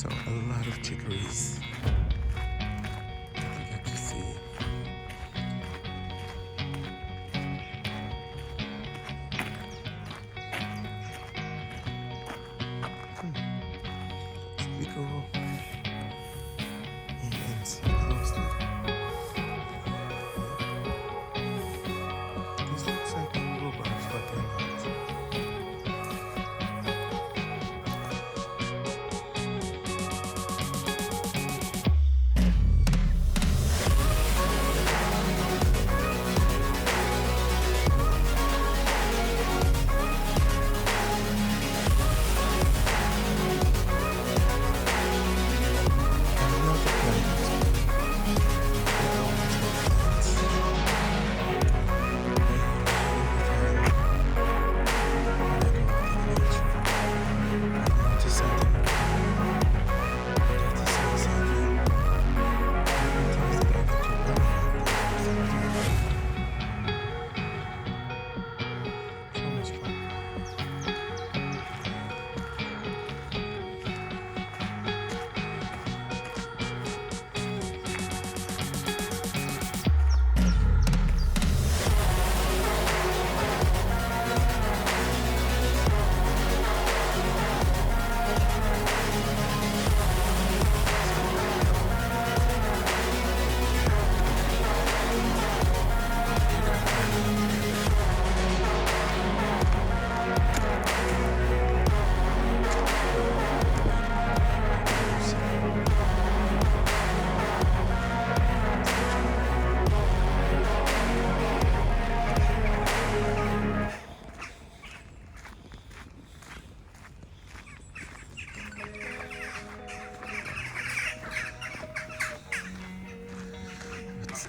So a lot of chicories. If you get to see. We go and see closely. This looks like bluebirds, but they're not.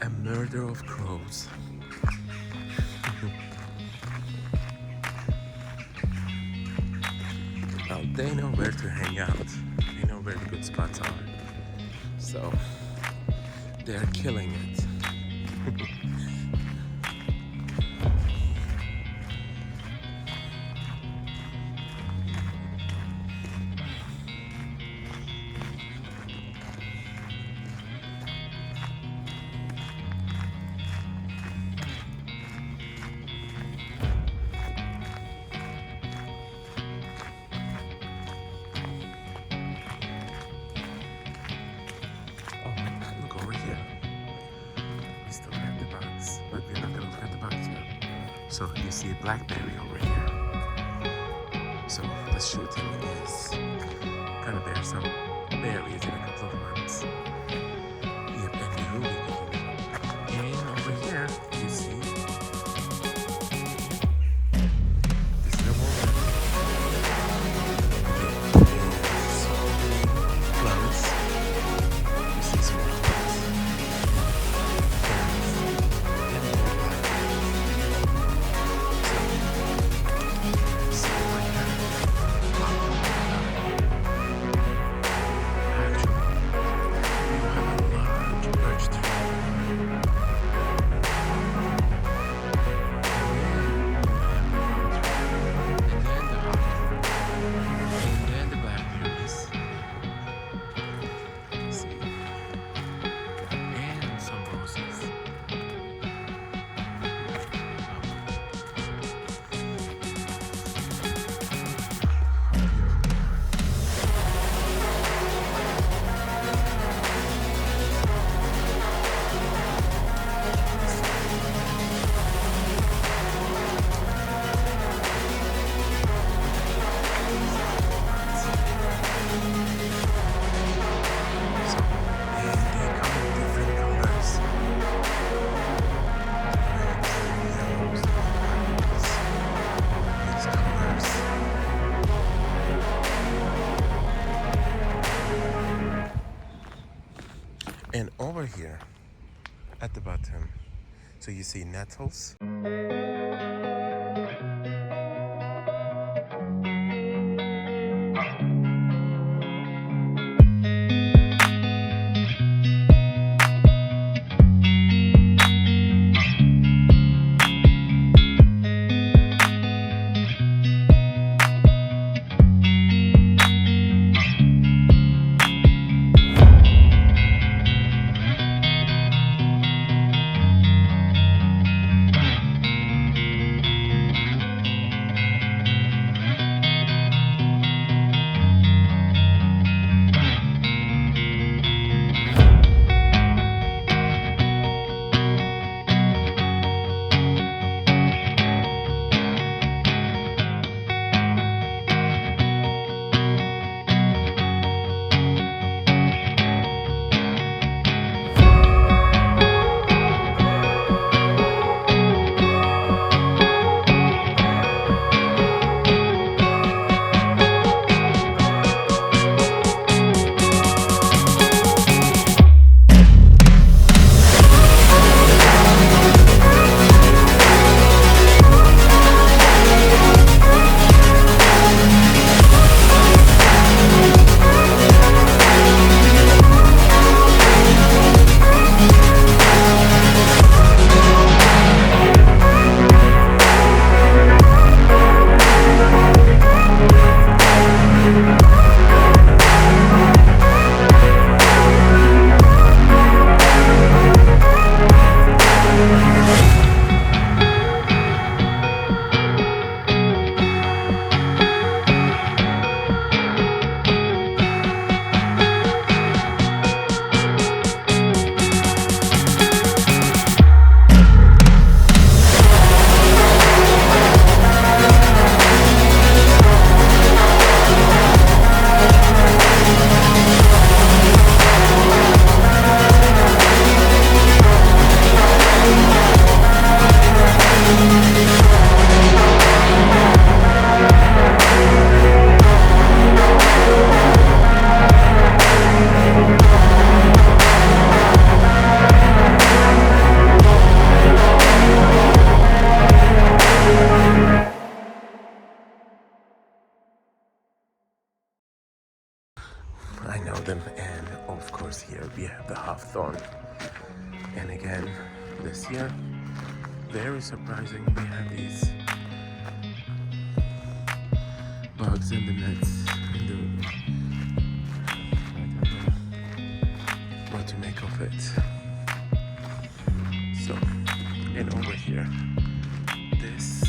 A murder of crows. Well, they know where to hang out. They know where the good spots are. So they're killing it. So you see a blackberry over here. So the shooting is gonna bear some berries in a couple of months. Yep, and the really big. And over here you see this little plums. You see some plums. And over here at the bottom, so you see nettles. the hawthorn. And again, this year, very surprising, we have these bugs in the nets. I don't know what to make of it. So, and over here, this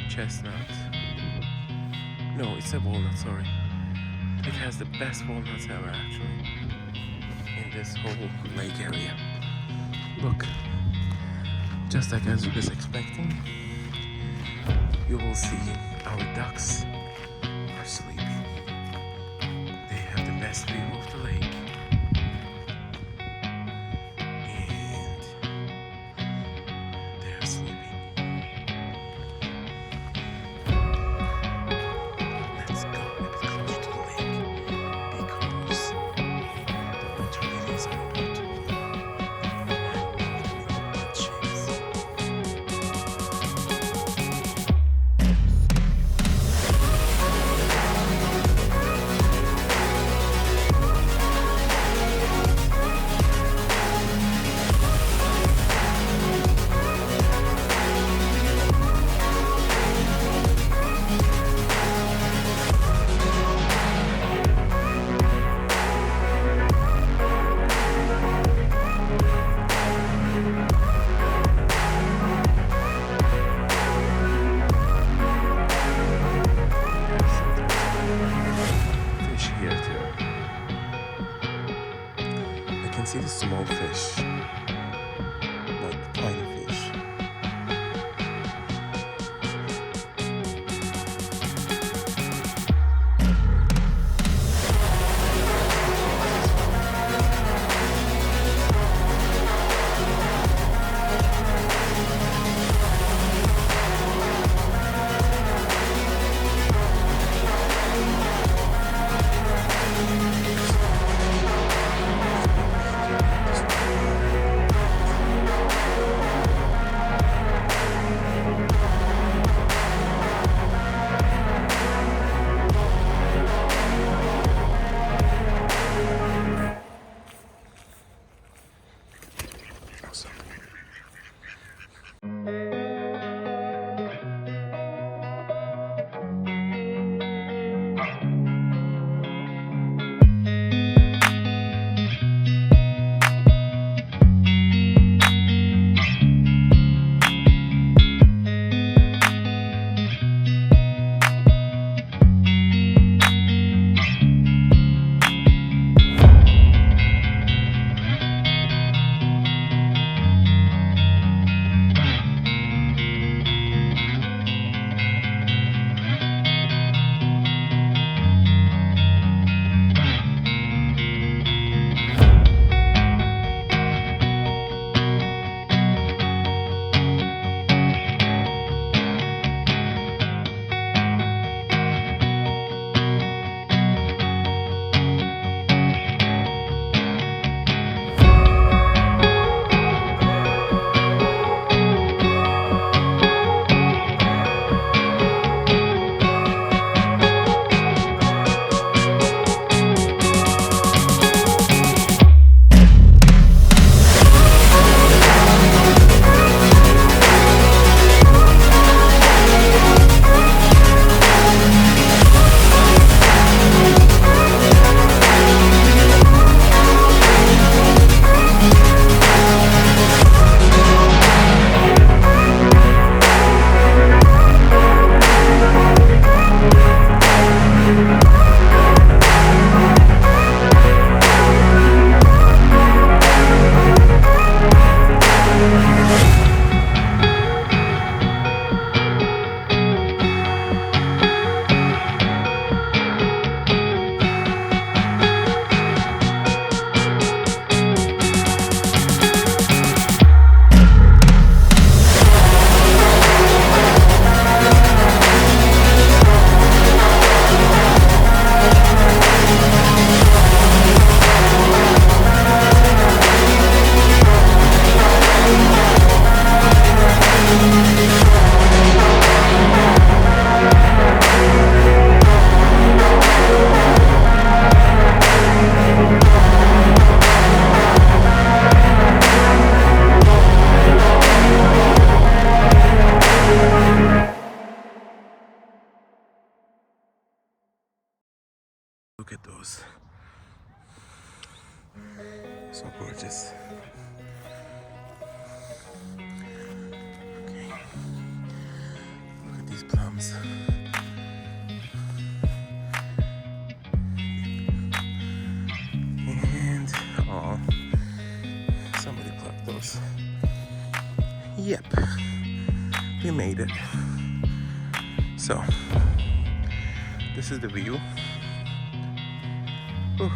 chestnut. No, it's a walnut, sorry. It has the best walnuts ever, actually, in this whole lake area. Look, just like as you was expecting, you will see our ducks are sleeping. They have the best view of the lake. And they're sleeping. Let's go a bit closer to the lake because the water lilies are about to bloom. Look at those. So gorgeous. Okay. Look at these plums. And oh, somebody plucked those. Yep. We made it. So this is the view. Whew.